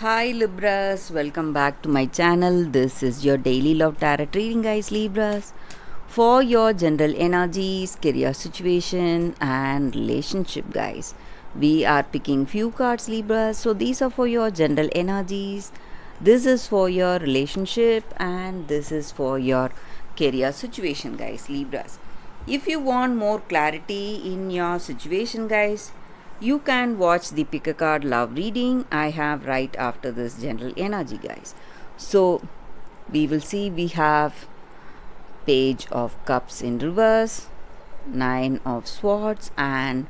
Hi Libras, welcome back to my channel. This is your daily love tarot reading, guys. Libras, for your general energies, career situation, and relationship, guys. We are picking few cards, Libras. So these are for your general energies. This is for your relationship, and this is for your career situation, guys. Libras. If you want more clarity in your situation, guys, you can watch the pick a card love reading I have right after this general energy, guys. So we will see we have Page of Cups in reverse, Nine of Swords, and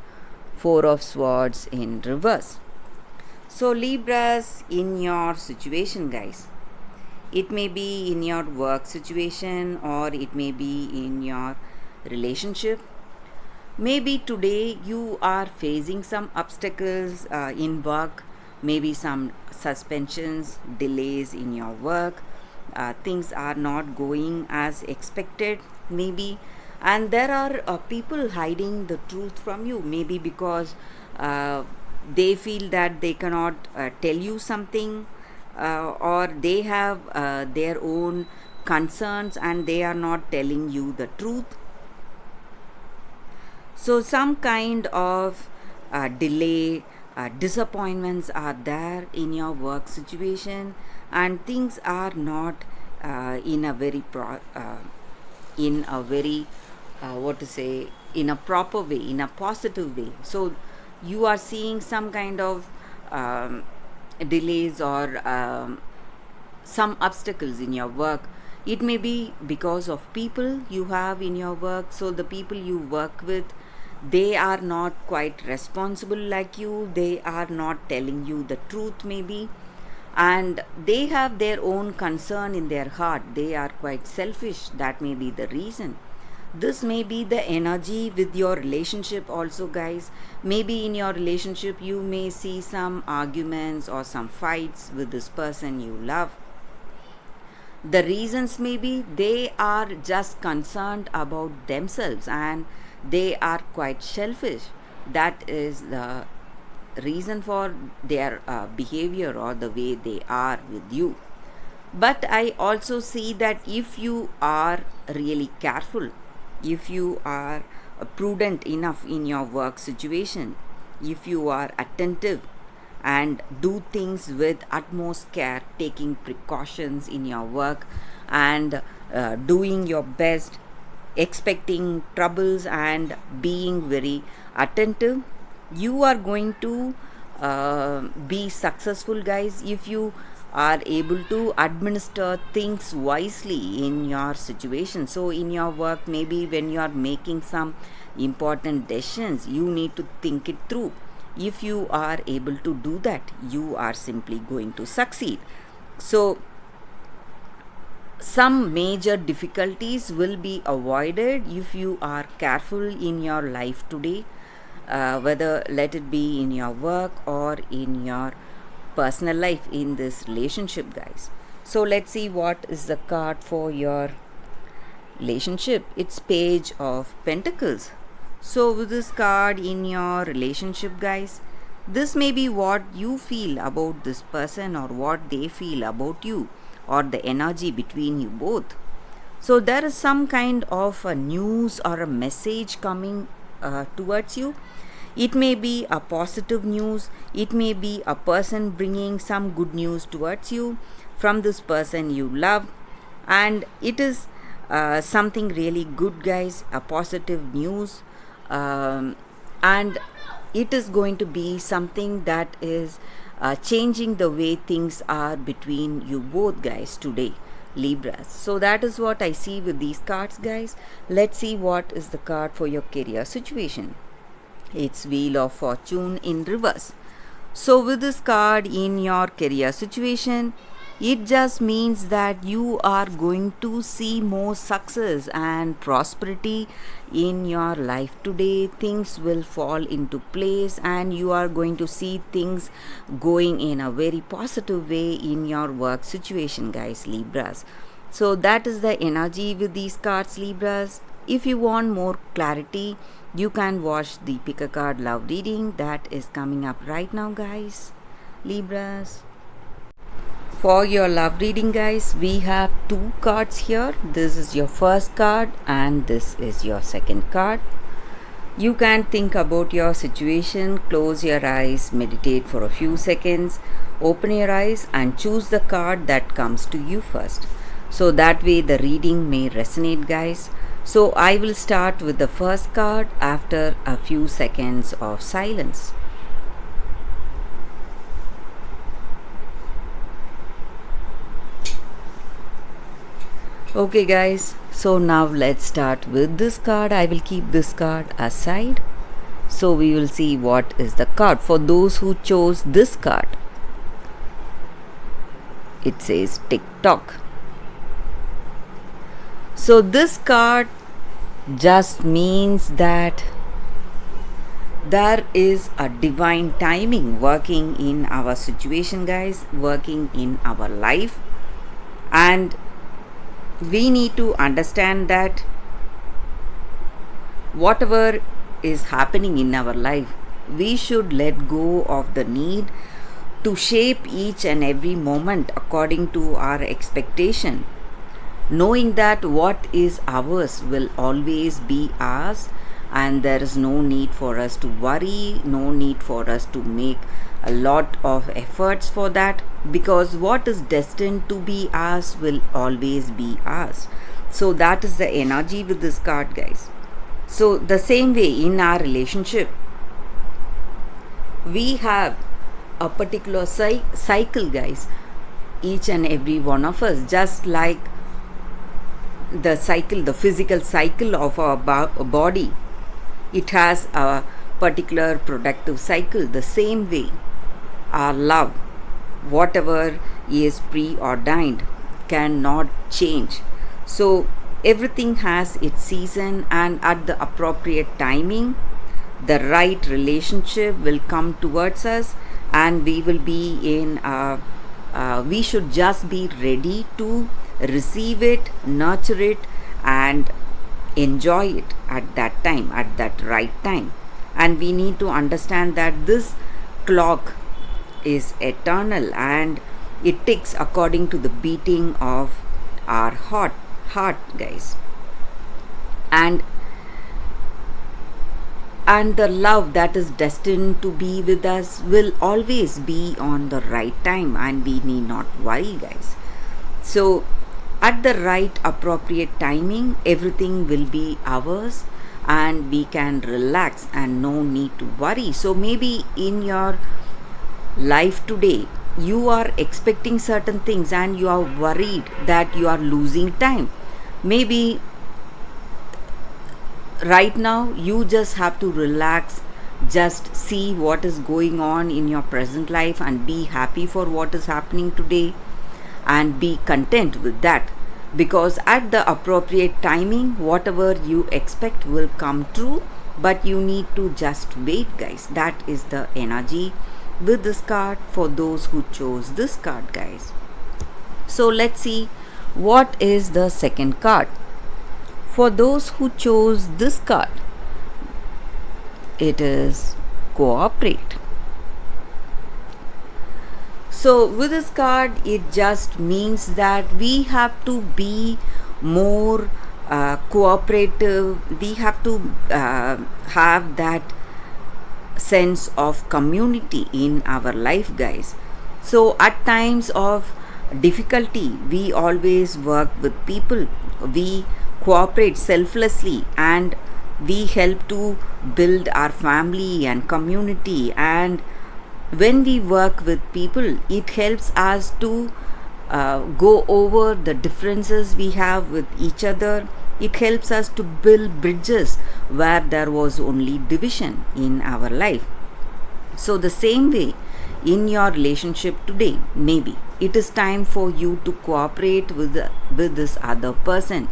Four of Swords in reverse. So Libras, in your situation, guys, it may be in your work situation or it may be in your relationship. Maybe today you are facing some obstacles in work, maybe some suspensions, delays in your work. Things are not going as expected, maybe. And there are people hiding the truth from you, maybe because they feel that they cannot tell you something, or they have their own concerns and they are not telling you the truth. So, some kind of delay, disappointments are there in your work situation, and things are not in a very what to say, in a proper way, in a positive way. So, you are seeing some kind of delays or some obstacles in your work. It may be because of people you have in your work. So the people you work with, they are not quite responsible like you, they are not telling you the truth, maybe, and they have their own concern in their heart, they are quite selfish. That may be the reason. This may be the energy with your relationship also, guys. Maybe in your relationship you may see some arguments or some fights with this person you love. The reasons may be they are just concerned about themselves and they are quite selfish. That is the reason for their behavior or the way they are with you. But I also see that if you are really careful, if you are prudent enough in your work situation, if you are attentive and do things with utmost care, taking precautions in your work and doing your best, expecting troubles and being very attentive, you are going to be successful, guys, if you are able to administer things wisely in your situation. So in your work, maybe when you are making some important decisions, you need to think it through. If you are able to do that, you are simply going to succeed. So some major difficulties will be avoided if you are careful in your life today, whether let it be in your work or in your personal life, in this relationship, guys. So let's see what is the card for your relationship. It's Page of Pentacles. So with this card in your relationship, guys, this may be what you feel about this person or what they feel about you, or the energy between you both. So there is some kind of a news or a message coming towards you. It may be a positive news, it may be a person bringing some good news towards you from this person you love, and it is something really good, guys, a positive news, and it is going to be something that is changing the way things are between you both, guys, today, Libras. So that is what I see with these cards, guys. Let's see what is the card for your career situation. It's Wheel of Fortune in reverse. So with this card in your career situation, it just means that you are going to see more success and prosperity in your life today. Things will fall into place and you are going to see things going in a very positive way in your work situation, guys, Libras. So that is the energy with these cards, Libras. If you want more clarity, you can watch the pick a card love reading that is coming up right now, guys, Libras. For your love reading, guys, we have two cards here. This is your first card and this is your second card. You can think about your situation, close your eyes, meditate for a few seconds, open your eyes and choose the card that comes to you first. So that way the reading may resonate, guys. So I will start with the first card after a few seconds of silence. Okay guys, so now let's start with this card. I will keep this card aside. So we will see what is the card. For those who chose this card, it says TikTok. So this card just means that there is a divine timing working in our situation, guys, working in our life, and we need to understand that whatever is happening in our life, we should let go of the need to shape each and every moment according to our expectation, knowing that what is ours will always be ours, and there is no need for us to worry, no need for us to make a lot of efforts for that, because what is destined to be ours will always be ours. So that is the energy with this card, guys. So the same way in our relationship, we have a particular cycle, guys, each and every one of us, just like the cycle, the physical cycle of our body, it has a particular productive cycle. The same way our love, whatever is preordained, cannot change. So everything has its season, and at the appropriate timing the right relationship will come towards us, and we will be in we should just be ready to receive it, nurture it and enjoy it at that time, at that right time. And we need to understand that this clock is eternal and it ticks according to the beating of our heart, guys. And the love that is destined to be with us will always be on the right time, and we need not worry, guys. So at the right appropriate timing, everything will be ours and we can relax and no need to worry. So maybe in your life today, you are expecting certain things and you are worried that you are losing time. Maybe right now you just have to relax, just see what is going on in your present life and be happy for what is happening today and be content with that, because at the appropriate timing whatever you expect will come true, but you need to just wait, guys. That is the energy with this card for those who chose this card, guys. So let's see what is the second card. For those who chose this card, it is cooperate. So with this card, it just means that we have to be more cooperative. We have to have that sense of community in our life, guys. So at times of difficulty, we always work with people. We cooperate selflessly and we help to build our family and community. And when we work with people, it helps us to go over the differences we have with each other. It helps us to build bridges where there was only division in our life. So the same way in your relationship today, maybe it is time for you to cooperate with this other person.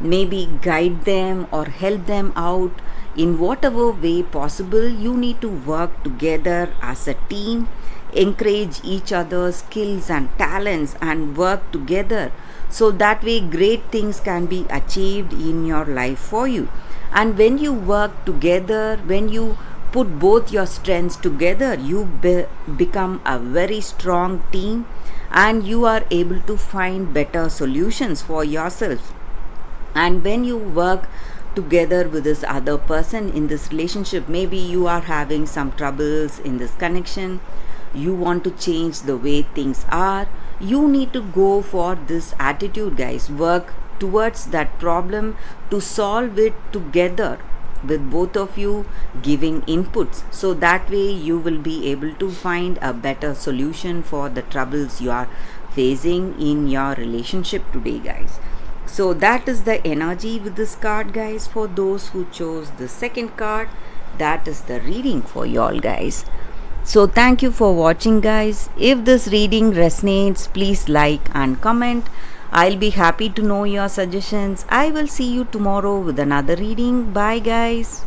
Maybe guide them or help them out in whatever way possible. You need to work together as a team, encourage each other's skills and talents and work together, so that way great things can be achieved in your life for you. And when you work together, when you put both your strengths together, you become a very strong team, and you are able to find better solutions for yourself. And when you work together with this other person in this relationship, maybe you are having some troubles in this connection, you want to change the way things are, you need to go for this attitude, guys. Work towards that problem to solve it together, with both of you giving inputs, so that way you will be able to find a better solution for the troubles you are facing in your relationship today, guys. So that is the energy with this card, guys. For those who chose the second card, that is the reading for y'all, guys. So thank you for watching, guys. If this reading resonates, please like and comment. I'll be happy to know your suggestions. I will see you tomorrow with another reading. Bye, guys.